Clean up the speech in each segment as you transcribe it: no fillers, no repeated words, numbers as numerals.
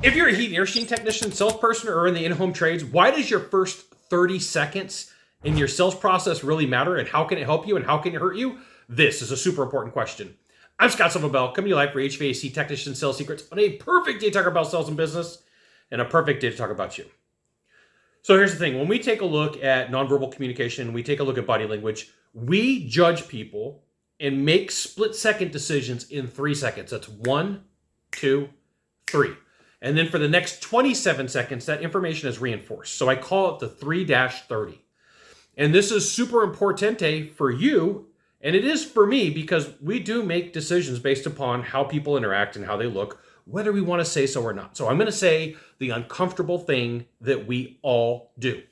If you're a heat and air machine technician, salesperson, or in the in-home trades, why does your first 30 seconds in your sales process really matter, and how can it help you and how can it hurt you? This is a super important question. I'm Scott Sylvan Bell, coming to you live for HVAC technician sales secrets on a perfect day to talk about sales and business and a perfect day to talk about you. So here's the thing. When we take a look at nonverbal communication, we take a look at body language, we judge people and make split-second decisions in 3 seconds. That's 1, 2, 3. And then for the next 27 seconds, that information is reinforced. So I call it the 3-30. And this is super importante for you, and it is for me, because we do make decisions based upon how people interact and how they look, whether we want to say so or not. So I'm going to say the uncomfortable thing that we all do.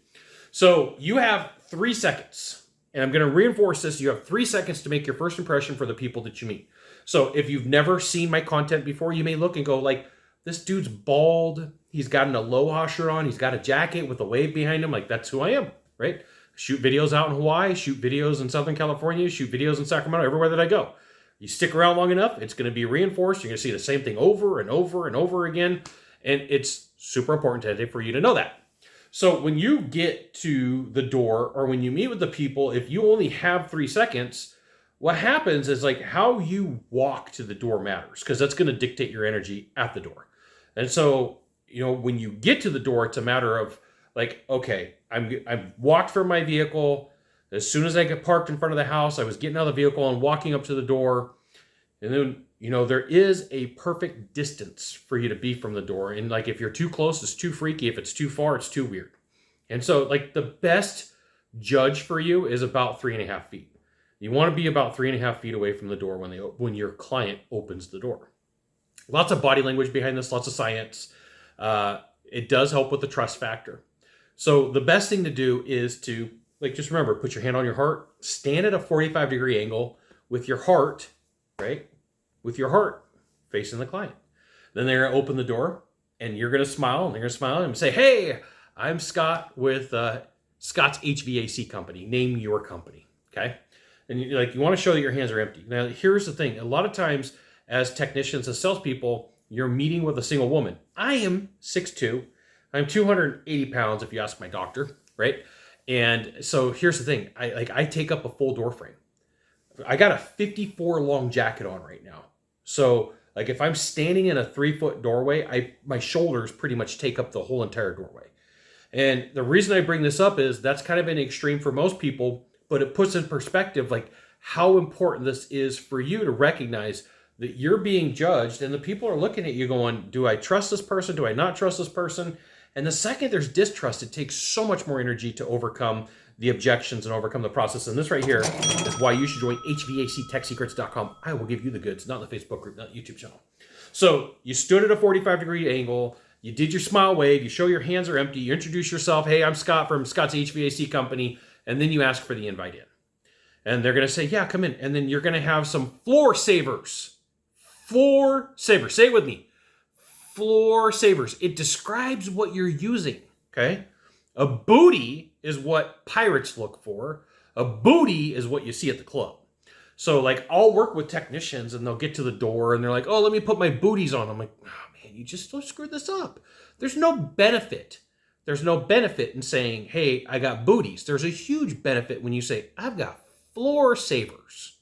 So you have 3 seconds, and I'm going to reinforce this. You have 3 seconds to make your first impression for the people that you meet. So if you've never seen my content before, you may look and go like, this dude's bald. He's got an aloha shirt on. He's got a jacket with a wave behind him. Like, that's who I am, right? Shoot videos out in Hawaii, shoot videos in Southern California, shoot videos in Sacramento, everywhere that I go. You stick around long enough, it's going to be reinforced. You're going to see the same thing over and over and over again. And it's super important today for you to know that. So when you get to the door or when you meet with the people, if you only have 3 seconds, what happens is like how you walk to the door matters, because that's going to dictate your energy at the door. And so, when you get to the door, it's a matter of like, okay, I've walked from my vehicle. As soon as I get parked in front of the house, I was getting out of the vehicle and walking up to the door. And then, there is a perfect distance for you to be from the door. And like, if you're too close, it's too freaky. If it's too far, it's too weird. And so like the best judge for you is about 3.5 feet. You want to be about 3.5 feet away from the door when your client opens the door. Lots of body language behind this, lots of science. It does help with the trust factor. So the best thing to do is to, just remember, put your hand on your heart, stand at a 45-degree angle with your heart, right? With your heart facing the client. Then they're going to open the door, and you're going to smile, and they're going to smile and say, hey, I'm Scott with Scott's HVAC company. Name your company, okay? And you want to show that your hands are empty. Now, here's the thing. A lot of times, as technicians, as salespeople, you're meeting with a single woman. I am 6'2". I'm 280 pounds if you ask my doctor, right? And so here's the thing. I take up a full door frame. I got a 54 long jacket on right now. So like if I'm standing in a 3-foot doorway, my shoulders pretty much take up the whole entire doorway. And the reason I bring this up is that's kind of an extreme for most people, but it puts in perspective like how important this is for you to recognize that you're being judged and the people are looking at you going, do I trust this person? Do I not trust this person? And the second there's distrust, it takes so much more energy to overcome the objections and overcome the process. And this right here is why you should join HVACTechSecrets.com. I will give you the goods, not the Facebook group, not the YouTube channel. So you stood at a 45-degree angle. You did your smile wave. You show your hands are empty. You introduce yourself. Hey, I'm Scott from Scott's HVAC company. And then you ask for the invite in. And they're going to say, yeah, come in. And then you're going to have some floor savers. Floor savers. Say it with me. Floor savers. It describes what you're using, okay? A booty is what pirates look for. A booty is what you see at the club. So like I'll work with technicians and they'll get to the door and they're like, oh, let me put my booties on. I'm like, oh man, you just screwed this up. There's no benefit. There's no benefit in saying, hey, I got booties. There's a huge benefit when you say, I've got floor savers.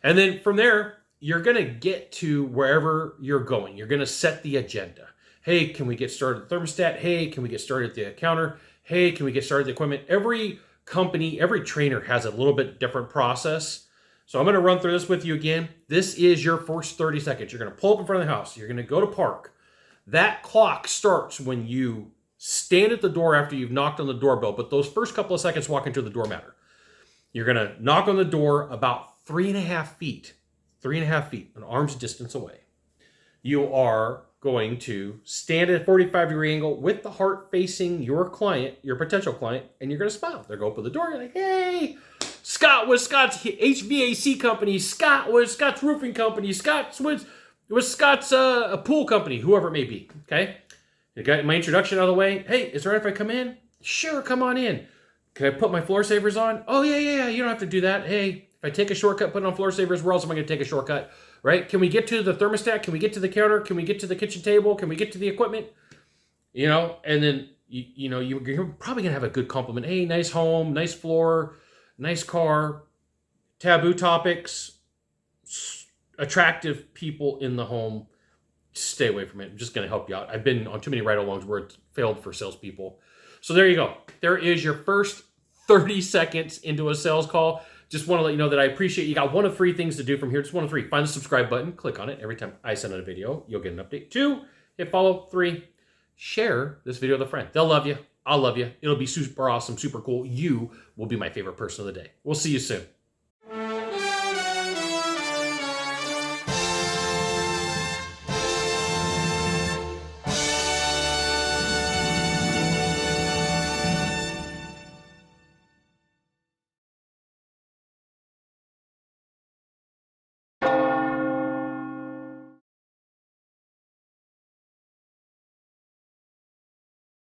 And then from there, you're going to get to wherever you're going. You're going to set the agenda. Hey, can we get started at the thermostat? Hey, can we get started at the counter? Hey, can we get started at the equipment? Every company, every trainer has a little bit different process. So I'm going to run through this with you again. This is your first 30 seconds. You're going to pull up in front of the house. You're going to go to park. That clock starts when you stand at the door after you've knocked on the doorbell, but those first couple of seconds walking through the door matter. You're going to knock on the door about 3.5 feet. 3.5 feet, an arm's distance away. You are going to stand at a 45-degree angle with the heart facing your client, your potential client, and you're going to smile. They're going to open the door. You're like, hey, Scott with Scott's HVAC company, Scott with Scott's roofing company, Scott with Scott's a pool company, whoever it may be, okay? You got my introduction out of the way. Hey, is it all right if I come in? Sure, come on in. Can I put my floor savers on? Oh, yeah, you don't have to do that. Hey, if I take a shortcut, put on floor savers, where else am I going to take a shortcut? right? Can we get to the thermostat? Can we get to the counter? Can we get to the kitchen table? Can we get to the equipment? You know, and then, you're probably going to have a good compliment. Hey, nice home, nice floor, nice car, taboo topics, attractive people in the home. Stay away from it. I'm just going to help you out. I've been on too many ride-alongs where it's failed for salespeople. So there you go. There is your first 30 seconds into a sales call. Just want to let you know that I appreciate you. Got one of 3 things to do from here. Just one of 3. Find the subscribe button. Click on it. Every time I send out a video, you'll get an update. 2, hit follow. 3, share this video with a friend. They'll love you. I'll love you. It'll be super awesome, super cool. You will be my favorite person of the day. We'll see you soon.